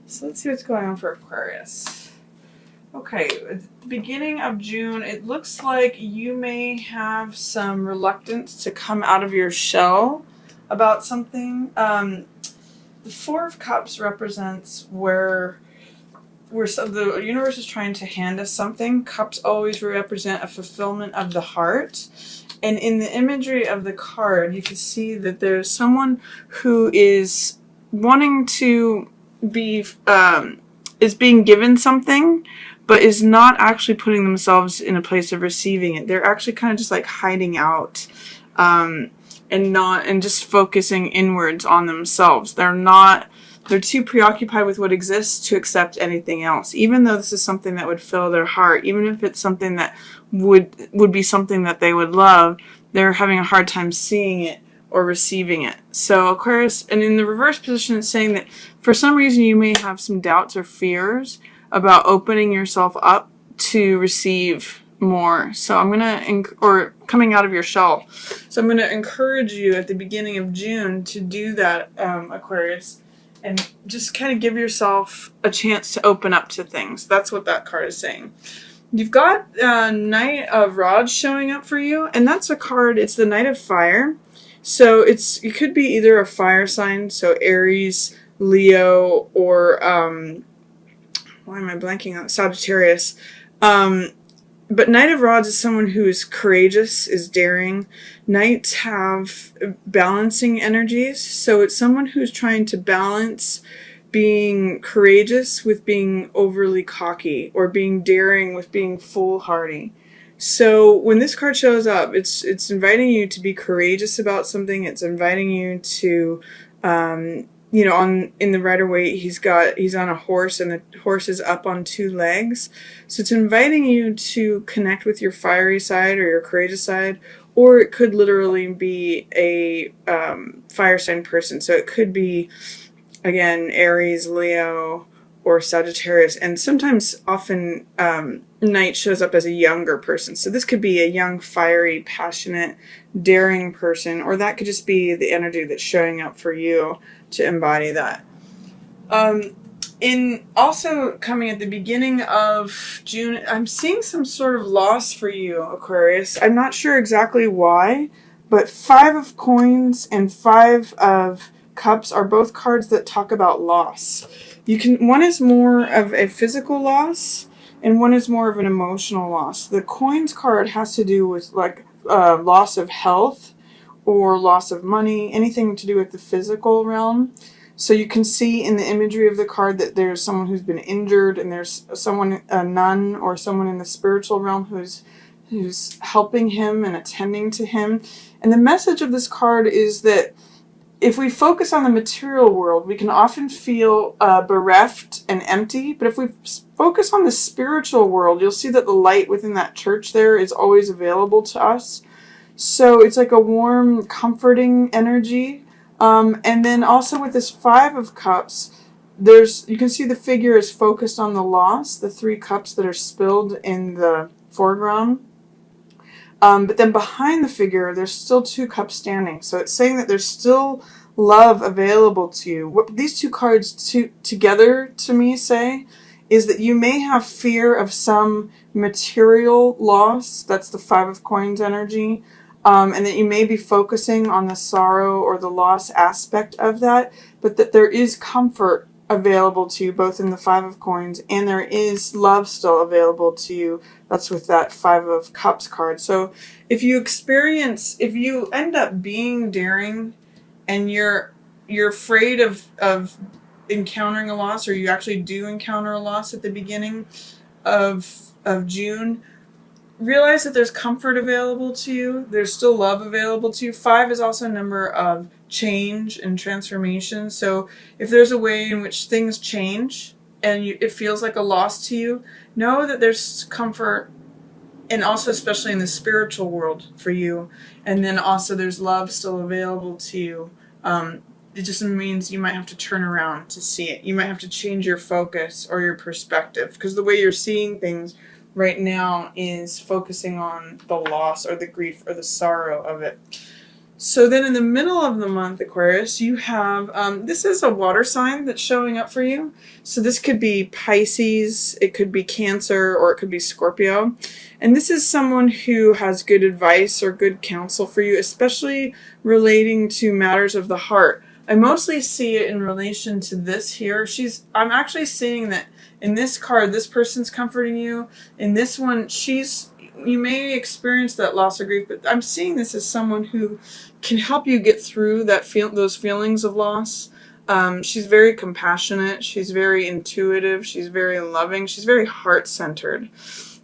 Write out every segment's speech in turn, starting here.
So let's see what's going on for Aquarius. Okay, at the beginning of June, it looks like you may have some reluctance to come out of your shell about something. The Four of Cups represents where the universe is trying to hand us something. Cups always represent a fulfillment of the heart. And in the imagery of the card, you can see that there's someone who is wanting to be, is being given something, but is not actually putting themselves in a place of receiving it. They're actually kind of just like hiding out, and just focusing inwards on themselves. They're too preoccupied with what exists to accept anything else. Even though this is something that would fill their heart, even if it's something that would be something that they would love, they're having a hard time seeing it or receiving it. So Aquarius, and in the reverse position, it's saying that for some reason you may have some doubts or fears about opening yourself up to receive more. So I'm or coming out of your shell. So I'm going to encourage you at the beginning of June to do that, Aquarius, and just kind of give yourself a chance to open up to things. That's what that card is saying. You've got Knight of Rods showing up for you, and that's a card, it's the Knight of Fire. So it could be either a fire sign, so Aries, Leo, or why am I blanking on Sagittarius? But Knight of Rods is someone who is courageous, is daring. Knights have balancing energies, so it's someone who's trying to balance being courageous with being overly cocky, or being daring with being foolhardy. So when this card shows up, it's inviting you to be courageous about something. It's inviting you to, in the Rider-Waite, he's on a horse, and the horse is up on two legs. So it's inviting you to connect with your fiery side or your courageous side, or it could literally be a fire sign person. So it could be, again, Aries, Leo, or Sagittarius, and often Knight shows up as a younger person. So this could be a young, fiery, passionate, daring person, or that could just be the energy that's showing up for you to embody that. In also coming at the beginning of June, I'm seeing some sort of loss for you, Aquarius. I'm not sure exactly why, but 5 of Coins and 5 of Cups are both cards that talk about loss. One is more of a physical loss, and one is more of an emotional loss. The Coins card has to do with loss of health or loss of money, anything to do with the physical realm. So you can see in the imagery of the card that there's someone who's been injured, and there's someone, a nun or someone in the spiritual realm who's helping him and attending to him. And the message of this card is that if we focus on the material world, we can often feel bereft and empty. But if we focus on the spiritual world, you'll see that the light within that church there is always available to us. So it's like a warm, comforting energy. And then also with this 5 of Cups, you can see the figure is focused on the loss, the 3 cups that are spilled in the foreground. But then behind the figure, there's still 2 cups standing. So it's saying that there's still love available to you. What these 2 cards together to me say is that you may have fear of some material loss. That's the 5 of Coins energy. And that you may be focusing on the sorrow or the loss aspect of that, but that there is comfort available to you both in the 5 of Coins, and there is love still available to you. That's with that 5 of Cups card. So if you end up being daring and you're afraid of encountering a loss, or you actually do encounter a loss at the beginning of June, realize that there's comfort available to you. There's still love available to you. 5 is also a number of change and transformation. So if there's a way in which things change and it feels like a loss to you, know that there's comfort, and also especially in the spiritual world for you. And then also there's love still available to you. It just means you might have to turn around to see it. You might have to change your focus or your perspective, because the way you're seeing things right now is focusing on the loss or the grief or the sorrow of it. So then in the middle of the month, Aquarius, you have, this is a water sign that's showing up for you. So this could be Pisces, it could be Cancer, or it could be Scorpio. And this is someone who has good advice or good counsel for you, especially relating to matters of the heart. I mostly see it in relation to this here. I'm actually seeing that in this card, this person's comforting you. In this one, you may experience that loss or grief, but I'm seeing this as someone who can help you get through those feelings of loss. She's very compassionate. She's very intuitive. She's very loving. She's very heart-centered.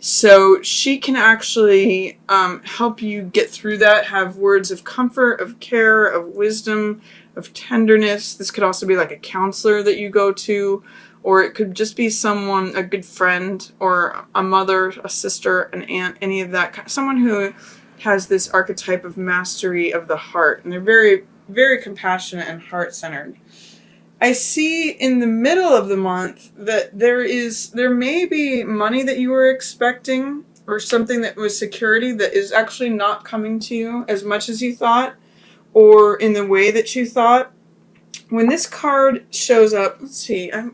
So she can actually help you get through that, have words of comfort, of care, of wisdom, of tenderness. This could also be like a counselor that you go to, or it could just be someone, a good friend, or a mother, a sister, an aunt, any of that. Someone who has this archetype of mastery of the heart. And they're very, very compassionate and heart-centered. I see in the middle of the month that there may be money that you were expecting, or something that was security that is actually not coming to you as much as you thought, or in the way that you thought. When this card shows up, when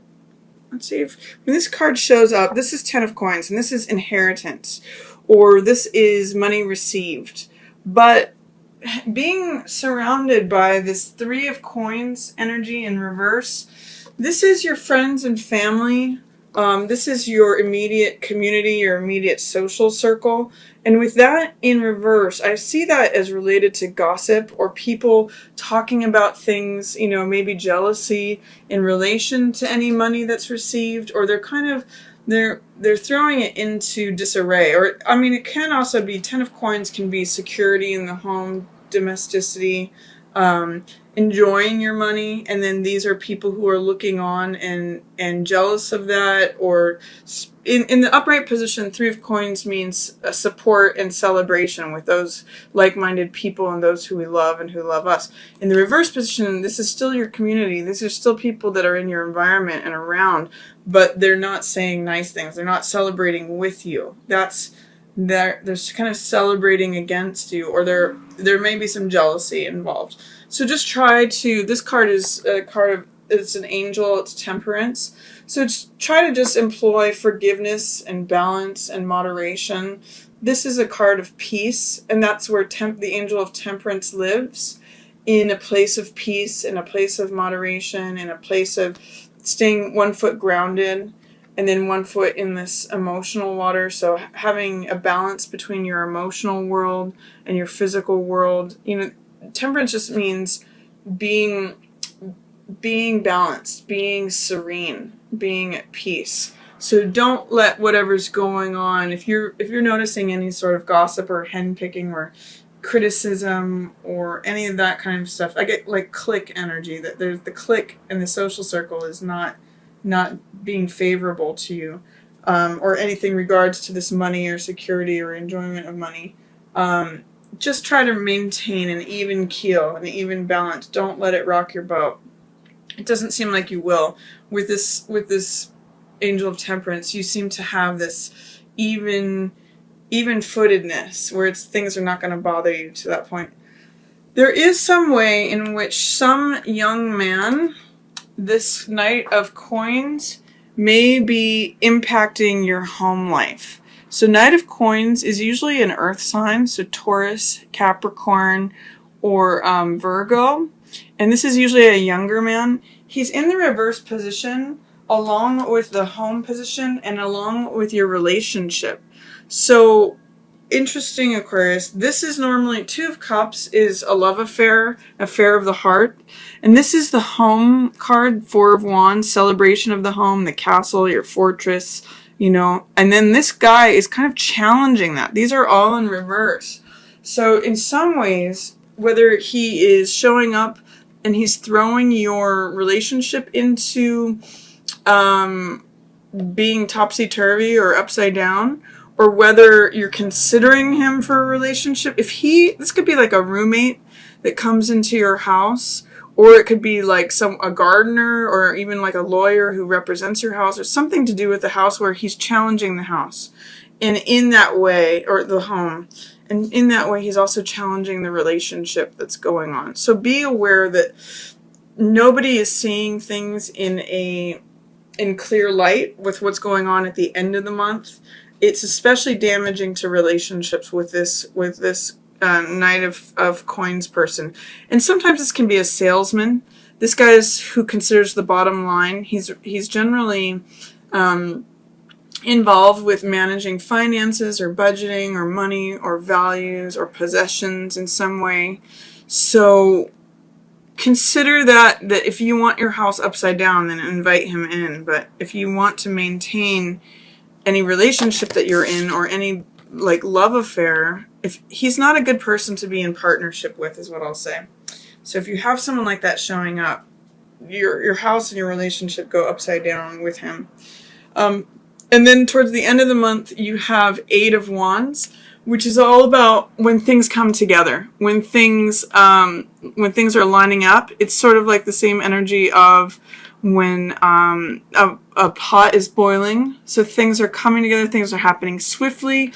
this card shows up, this is 10 of coins, and this is inheritance, or this is money received. But being surrounded by this 3 of coins energy in reverse, this is your friends and family. This is your immediate community, your immediate social circle. And with that in reverse, I see that as related to gossip or people talking about things, maybe jealousy in relation to any money that's received, or they're throwing it into disarray. Or, it can also be 10 of coins can be security in the home, domesticity, enjoying your money, and then these are people who are looking on and jealous of that. Or in the upright position, 3 of coins means a support and celebration with those like-minded people and those who we love and who love us. In the reverse position, this is still your community. These are still people that are in your environment and around, but they're not saying nice things. They're not celebrating with you. They're kind of celebrating against you, or there may be some jealousy involved. So just try to, this card is a card of, it's an angel, it's temperance. So try to just employ forgiveness and balance and moderation. This is a card of peace, and that's where the angel of temperance lives, in a place of peace, in a place of moderation, in a place of staying 1 foot grounded, and then 1 foot in this emotional water. So having a balance between your emotional world and your physical world. Temperance just means being balanced, being serene, being at peace. So don't let whatever's going on, if you're noticing any sort of gossip or henpicking or criticism or any of that kind of stuff, I get like clique energy, that there's the clique and the social circle is not being favorable to you, or anything regards to this money or security or enjoyment of money. Just try to maintain an even keel, an even balance. Don't let it rock your boat. It doesn't seem like you will. With this angel of temperance, you seem to have this even-footedness, where things are not going to bother you to that point. There is some way in which some young man, this Knight of Coins, may be impacting your home life. So Knight of Coins is usually an earth sign, so Taurus, Capricorn, or Virgo. And this is usually a younger man. He's in the reverse position along with the home position and along with your relationship. So interesting, Aquarius. This is normally 2 of Cups is a love affair of the heart. And this is the home card, 4 of Wands, celebration of the home, the castle, your fortress, and then this guy is kind of challenging that. These are all in reverse. So in some ways, whether he is showing up and he's throwing your relationship into being topsy-turvy or upside down, or whether you're considering him for a relationship, this could be like a roommate that comes into your house, or it could be like a gardener, or even like a lawyer who represents your house, or something to do with the house where he's challenging the house. And in that way, or the home. And in that way, he's also challenging the relationship that's going on. So be aware that nobody is seeing things in clear light with what's going on at the end of the month. It's especially damaging to relationships with this Knight of Coins person. And sometimes this can be a salesman. This guy is who considers the bottom line. He's generally involved with managing finances or budgeting or money or values or possessions in some way. So consider that if you want your house upside down, then invite him in. But if you want to maintain any relationship that you're in or any like love affair, if he's not a good person to be in partnership with, is what I'll say. So if you have someone like that showing up, your house and your relationship go upside down with him. And then towards the end of the month, you have 8 of Wands, which is all about when things come together, when things are lining up. It's sort of like the same energy of when a pot is boiling. So things are coming together, things are happening swiftly.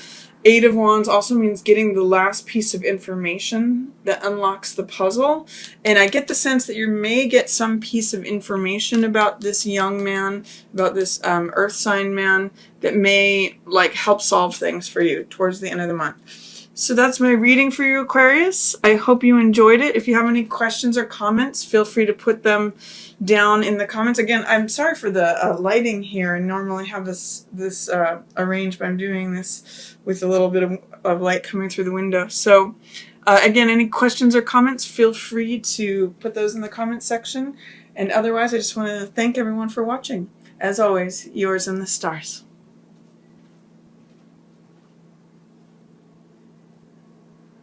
8 of Wands also means getting the last piece of information that unlocks the puzzle. And I get the sense that you may get some piece of information about this young man, about this earth sign man, that may like help solve things for you towards the end of the month. So that's my reading for you, Aquarius. I hope you enjoyed it. If you have any questions or comments, feel free to put them down in the comments. Again, I'm sorry for the lighting here. I normally have this arranged, but I'm doing this with a little bit of light coming through the window. So again, any questions or comments, feel free to put those in the comments section. And otherwise, I just want to thank everyone for watching. As always, yours in the stars.